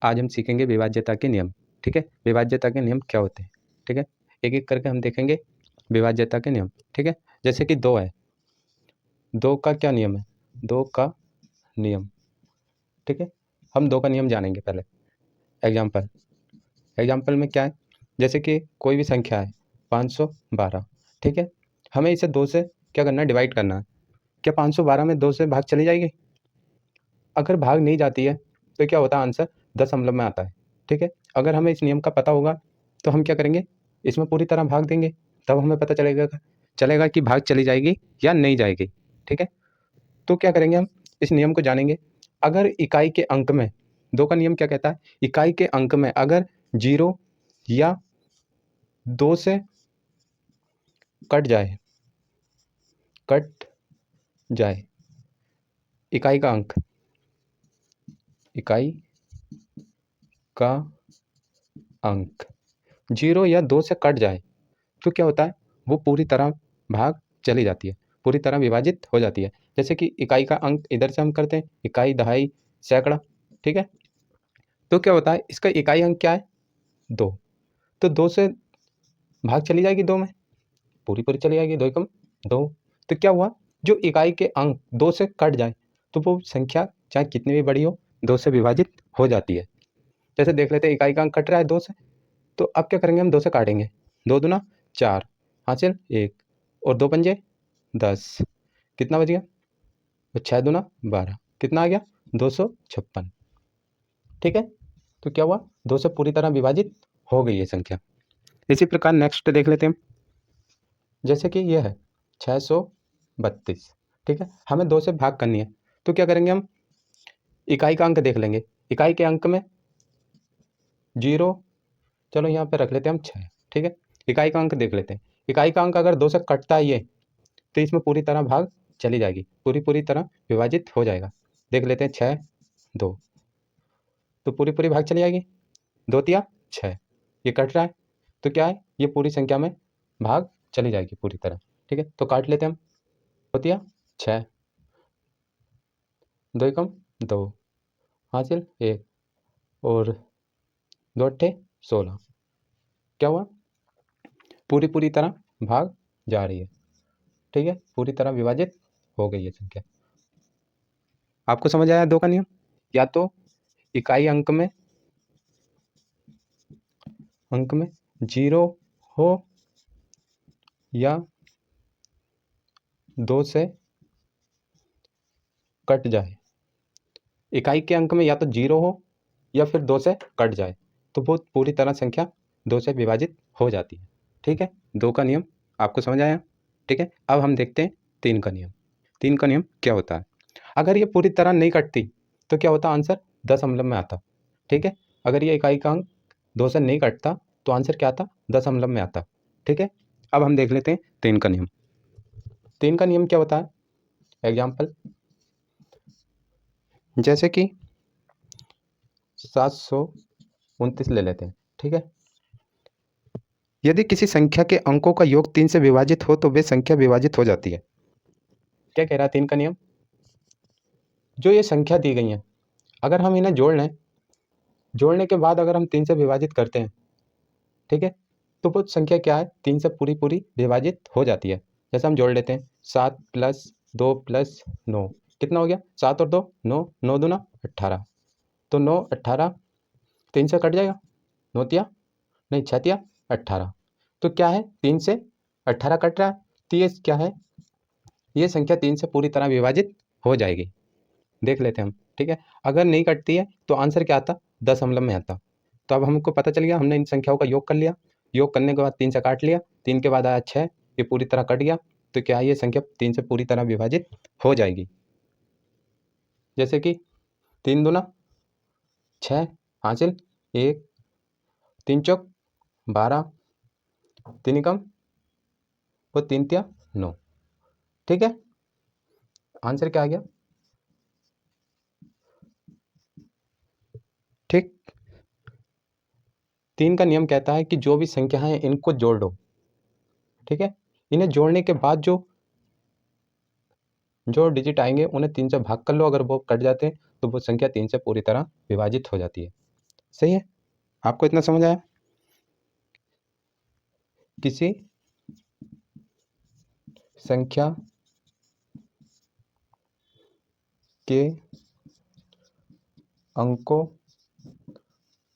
आज हम सीखेंगे विभाज्यता के नियम। ठीक है, विभाज्यता के नियम क्या होते हैं। ठीक है, एक एक करके हम देखेंगे विभाज्यता के नियम। ठीक है, जैसे कि 2 है, 2 का क्या नियम है, 2 का नियम। ठीक है, हम 2 का नियम जानेंगे पहले। एग्जाम्पल, एग्जाम्पल में क्या है, जैसे कि कोई भी संख्या है 512। ठीक है, हमें इसे 2 से क्या करना है, डिवाइड करना है। क्या 512 में 2 से भाग चली जाएगी? अगर भाग नहीं जाती है तो क्या होता है, आंसर दशमलव में आता है। ठीक है, अगर हमें इस नियम का पता होगा तो हम क्या करेंगे, इसमें पूरी तरह भाग देंगे, तब हमें पता चलेगा कि भाग चली जाएगी या नहीं जाएगी। ठीक है, तो क्या करेंगे, हम इस नियम को जानेंगे। अगर इकाई के अंक में, 2 का नियम क्या कहता है, इकाई के अंक में अगर 0 या 2 से कट जाए, कट जाए इकाई का अंक, इकाई का अंक 0 या 2 से कट जाए तो क्या होता है, वो पूरी तरह भाग चली जाती है, पूरी तरह विभाजित हो जाती है। जैसे कि इकाई का अंक इधर से हम करते हैं, इकाई, दहाई, सैकड़ा। ठीक है, तो क्या होता है, इसका इकाई अंक क्या है, 2। तो 2 से भाग चली जाएगी 2 में, पूरी पूरी चली जाएगी, 2 एकम 2। तो क्या हुआ, जो इकाई के अंक 2 से कट जाए तो वो संख्या चाहे कितनी भी बड़ी हो 2 से विभाजित हो जाती है। जैसे देख लेते हैं, इकाई का अंक कट रहा है 2 से, तो अब क्या करेंगे, हम 2 से काटेंगे, 2 दूना 4, हासिल 1, और 2 पंजे 10, कितना बच गया, और 6 दूना 12, कितना आ गया, 256। ठीक है, तो क्या हुआ, 2 से पूरी तरह विभाजित हो गई है संख्या। इसी प्रकार नेक्स्ट देख लेते हैं, जैसे कि ये है 632। ठीक है, हमें 2 से भाग करनी है, तो क्या करेंगे, हम इकाई का अंक देख लेंगे। इकाई के अंक में 0, चलो यहाँ पे रख लेते हैं हम 6। ठीक है, इकाई का अंक देख लेते हैं। इकाई का अंक अगर 2 से कटता है ये, तो इसमें पूरी तरह भाग चली जाएगी, पूरी पूरी तरह विभाजित हो जाएगा। देख लेते हैं 6 2, तो पूरी पूरी भाग चली जाएगी, 2 तिया 6, ये कट रहा है तो क्या है, ये पूरी संख्या में भाग चली जाएगी पूरी तरह। ठीक है, तो काट लेते हैं हम, 2 तिया 6, 2 एकम 2, हासिल 1, और 2 अट्ठे 16। क्या हुआ, पूरी पूरी तरह भाग जा रही है। ठीक है, पूरी तरह विभाजित हो गई है संख्या। आपको समझ आया 2 का नियम, या तो इकाई अंक में 0 हो या 2 से कट जाए, इकाई के अंक में या तो 0 हो या फिर 2 से कट जाए, तो वो पूरी तरह संख्या 2 से विभाजित हो जाती है। ठीक है, 2 का नियम आपको समझ आया। ठीक है, अब हम देखते हैं 3 का नियम। 3 का नियम क्या होता है, अगर ये पूरी तरह नहीं कटती तो क्या होता, आंसर दशमलव में आता। ठीक है, अगर ये इकाई का अंक 2 से नहीं कटता तो आंसर क्या आता, दशमलव में आता। ठीक है, अब हम देख लेते हैं 3 का नियम। 3 का नियम क्या होता है, एग्जाम्पल, जैसे कि 729 ले लेते हैं। ठीक है, यदि किसी संख्या के अंकों का योग 3 से विभाजित हो तो वे संख्या विभाजित हो जाती है। क्या कह रहा है 3 का नियम, जो ये संख्या दी गई है, अगर हम इन्हें जोड़ लें, जोड़ने के बाद अगर हम 3 से विभाजित करते हैं, ठीक है, तो वो संख्या क्या है, 3 से पूरी पूरी विभाजित हो जाती है। जैसे हम जोड़ लेते हैं, 7 + 2 + 9, कितना हो गया, 7 और 2 9, 9 दूना 18, तो 9 18 3 से कट जाएगा, 9 तिया नहीं 6 तिया 18, तो क्या है, 3 से 18 कट रहा है, तो ये क्या है, ये संख्या 3 से पूरी तरह विभाजित हो जाएगी। देख लेते हैं हम। ठीक है, अगर नहीं कटती है तो आंसर क्या आता, दशमलव में आता। तो अब हमको पता चल गया, हमने इन संख्याओं का योग कर लिया, योग करने के बाद 3 से काट लिया, 3 के बाद आया 6, ये पूरी तरह कट गया, तो क्या है, ये संख्या 3 से पूरी तरह विभाजित हो जाएगी। जैसे कि 3 दूना 6, हासिल 1, 3 चौक 12, 3 एकम वो 3 तिया 9। ठीक है, आंसर क्या आ गया, ठीक। 3 का नियम कहता है कि जो भी संख्या है इनको जोड़ दो। ठीक है, इन्हें जोड़ने के बाद जो डिजिट आएंगे उन्हें 3 से भाग कर लो, अगर वो कट जाते हैं तो वो संख्या 3 से पूरी तरह विभाजित हो जाती है। सही है, आपको इतना समझ आया? किसी संख्या के अंकों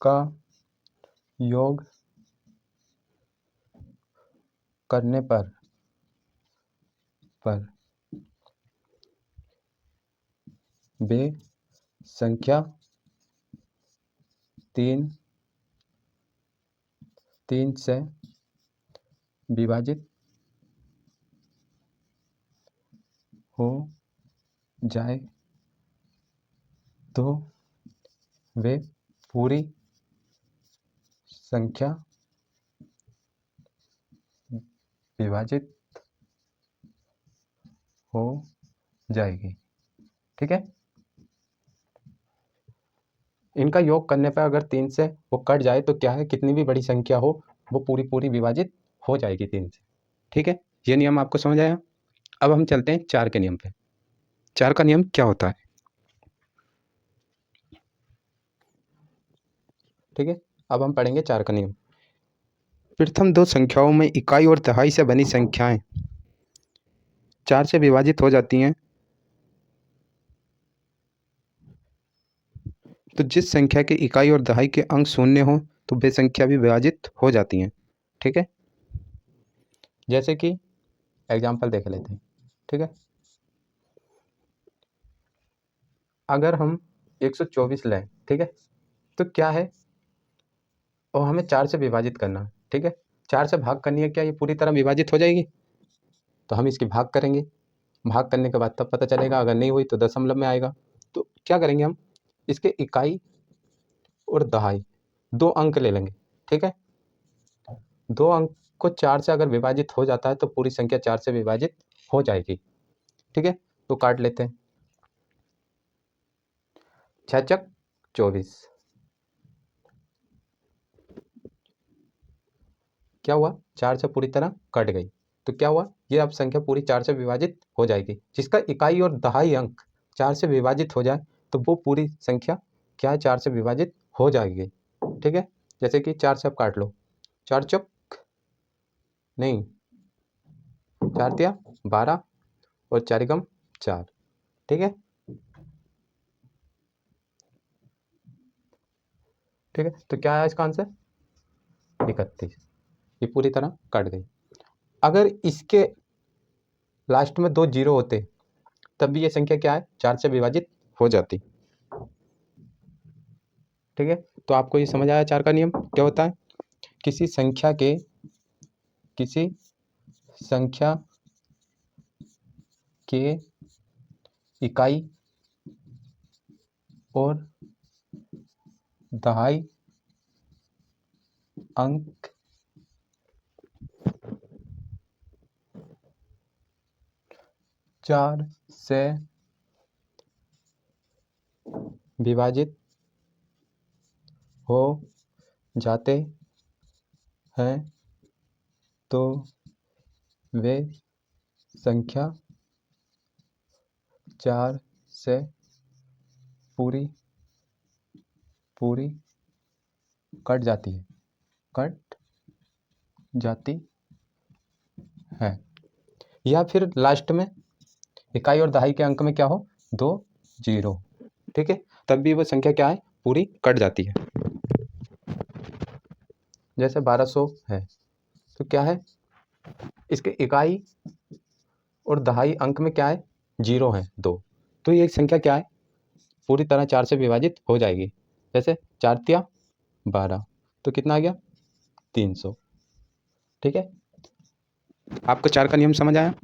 का योग करने पर वे संख्या तीन से विभाजित हो जाए तो वे पूरी संख्या विभाजित हो जाएगी। ठीक है, इनका योग करने पर अगर 3 से वो कट जाए तो क्या है, कितनी भी बड़ी संख्या हो वो पूरी पूरी विभाजित हो जाएगी 3 से। ठीक है, ये नियम आपको समझ आया? अब हम चलते हैं 4 के नियम पे। 4 का नियम क्या होता है? ठीक है, अब हम पढ़ेंगे 4 का नियम। प्रथम दो संख्याओं में इकाई और दहाई से बनी संख्याएं 4 से विभाजित हो जाती हैं तो जिस संख्या के इकाई और दहाई के अंक शून्य हो तो वे संख्या भी विभाजित हो जाती हैं। ठीक है, जैसे कि एग्जाम्पल देख लेते हैं। ठीक है, अगर हम 124 लें, ठीक है, तो क्या है, और हमें 4 से विभाजित करना है। ठीक है, 4 से भाग करनी है, क्या ये पूरी तरह विभाजित हो जाएगी? तो हम इसकी भाग करेंगे, भाग करने के बाद तब पता चलेगा, अगर नहीं हुई तो दशमलव में आएगा। तो क्या करेंगे हम, इसके इकाई और दहाई 2 अंक ले लेंगे। ठीक है, 2 अंक को 4 से अगर विभाजित हो जाता है तो पूरी संख्या 4 से विभाजित हो जाएगी। ठीक है, तो काट लेते हैं। 6 चक 24, क्या हुआ, 4 से पूरी तरह कट गई। तो क्या हुआ, ये अब संख्या पूरी 4 से विभाजित हो जाएगी। जिसका इकाई और दहाई अंक 4 से विभाजित हो जाए तो वो पूरी संख्या क्या है, 4 से विभाजित हो जाएगी। ठीक है, जैसे कि 4 से अब काट लो, 4 चौक नहीं, 4 तिया 12 और 4 एकम 4। ठीक है, ठीक है, तो क्या आया इसका आंसर, 31। ये पूरी तरह कट गई। अगर इसके लास्ट में 2 जीरो होते तब भी ये संख्या क्या है, 4 से विभाजित हो जाती। ठीक है, तो आपको ये समझ आया 4 का नियम क्या होता है? किसी संख्या के इकाई और दहाई अंक चार से विभाजित हो जाते हैं तो वे संख्या 4 से पूरी कट जाती है। या फिर लास्ट में इकाई और दहाई के अंक में क्या हो, 2 जीरो। ठीक है, तब भी वो संख्या क्या है, पूरी कट जाती है। जैसे 1200 है तो क्या है, इसके इकाई और दहाई अंक में क्या है, 0 है 2, तो ये संख्या क्या है, पूरी तरह 4 से विभाजित हो जाएगी। जैसे 4 तिया 12, तो कितना आ गया, 300। ठीक है, आपको 4 का नियम समझ आया?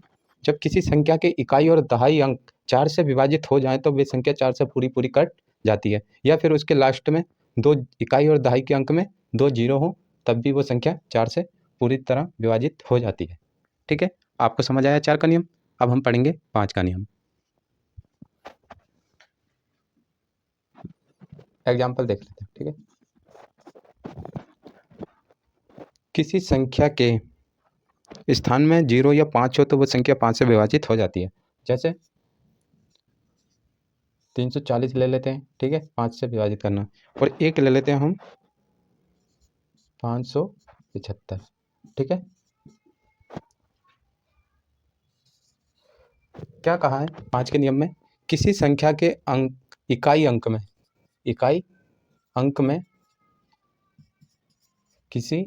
जब किसी संख्या के इकाई और दहाई अंक 4 से विभाजित हो जाए तो वे संख्या 4 से पूरी कट जाती है। या फिर उसके लास्ट में 2 इकाई और दहाई के अंक में 2 जीरो हो तब भी वो संख्या 4 से पूरी तरह विभाजित हो जाती है। ठीक है, आपको समझ आया 4 का नियम? अब हम पढ़ेंगे 5 का नियम। एग्जाम्पल देख लेते हैं। ठीक है, किसी संख्या के स्थान में 0 या 5 हो तो वो संख्या 5 से विभाजित हो जाती है। जैसे 340 ले लेते हैं, ठीक है, 5 से विभाजित करना, और एक ले लेते हैं हम 575, ठीक है। क्या कहा है 5 के नियम में, किसी संख्या के अंक इकाई अंक में किसी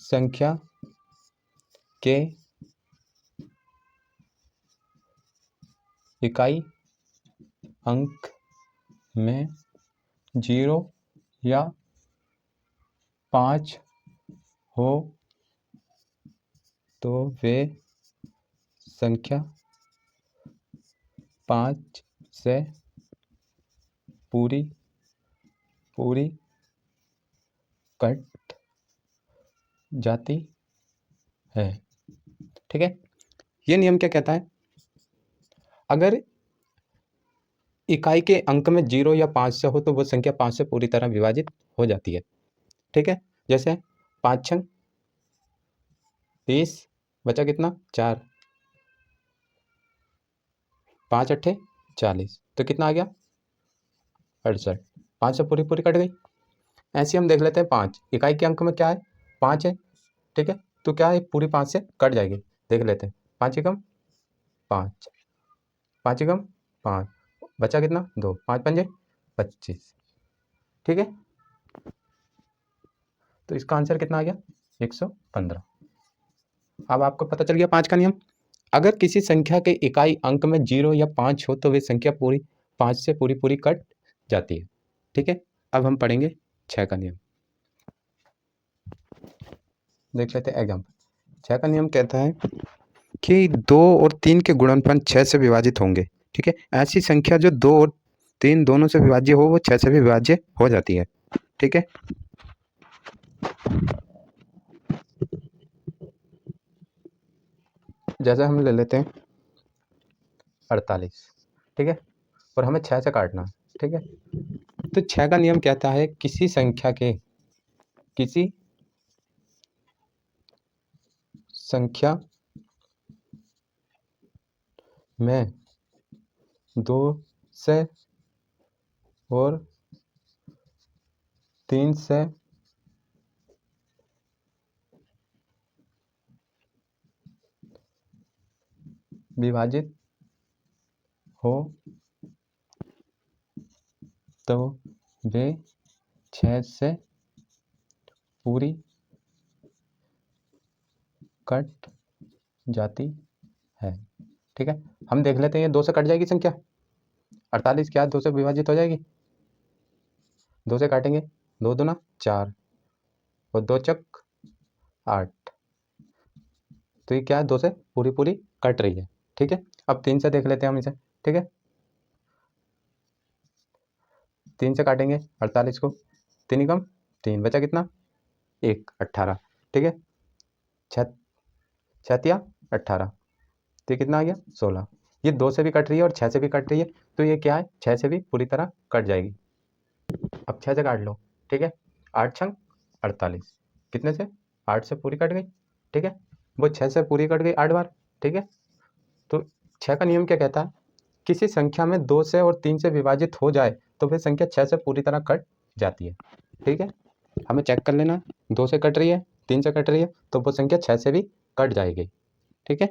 संख्या के इकाई अंक में 0 या 5 हो तो वे संख्या 5 से पूरी कट जाती है, ठीक है। ये नियम क्या कहता है, अगर इकाई के अंक में 0 या 5 से हो तो वो संख्या 5 से पूरी तरह विभाजित हो जाती है, ठीक है। जैसे 5 छंग 30, बचा कितना 4, 5 अट्ठे 40, तो कितना आ गया 68, 5 से पूरी कट गई। ऐसे हम देख लेते हैं 5 इकाई के अंक में क्या है 5 है, ठीक है, तो क्या है पूरी 5 से कट जाएगी, देख लेते हैं 5 एकम 5, 5 एकम 5, बचा कितना 2, 5 पंजे 25, ठीक है। तो इसका आंसर कितना आ गया 115। अब आपको पता चल गया 5 का नियम, अगर किसी संख्या के इकाई अंक में 0 या 5 हो तो वे संख्या 5 से पूरी कट जाती है, ठीक है। अब हम पढ़ेंगे 6 का नियम, देख लेते हैं एग्जाम्पल। 6 का नियम कहता है कि 2 और 3 के गुणनफल 6 से विभाजित होंगे, ठीक है। ऐसी संख्या जो 2 और 3 दोनों से विभाज्य हो वो 6 से भी विभाज्य हो जाती है, ठीक है। जैसे हम ले लेते हैं 48, ठीक है, और हमें 6 से काटना है, ठीक है। तो 6 का नियम कहता है किसी संख्या में 2 से और 3 से विभाजित हो तो वे 6 से पूरी कट जाती है, ठीक है। हम देख लेते हैं ये 2 से कट जाएगी संख्या, 48 क्या 2 से विभाजित हो जाएगी, 2 से काटेंगे 2 दूना 4 और 2 चक 8, तो ये क्या है 2 से पूरी कट रही है, ठीक है। अब 3 से देख लेते हैं हम इसे, ठीक है, 3 से काटेंगे 48 को, 3 कम 3, बचा कितना 1, 18, ठीक है, 6 छतिया 18, तो ये कितना आ गया 16। ये 2 से भी कट रही है और 6 से भी कट रही है, तो ये क्या है 6 से भी पूरी तरह कट जाएगी। अब 6 से काट लो, ठीक है, 8 छंग 48, कितने से 8 से पूरी कट गई, ठीक है, वो 6 से पूरी कट गई 8 बार, ठीक है। तो 6 का नियम क्या कहता है, किसी संख्या में 2 से और 3 से विभाजित हो जाए तो फिर संख्या 6 से पूरी तरह कट जाती है, ठीक है। हमें चेक कर लेना 2 से कट रही है 3 से कट रही है तो वो संख्या 6 से भी कट जाएगी, ठीक है।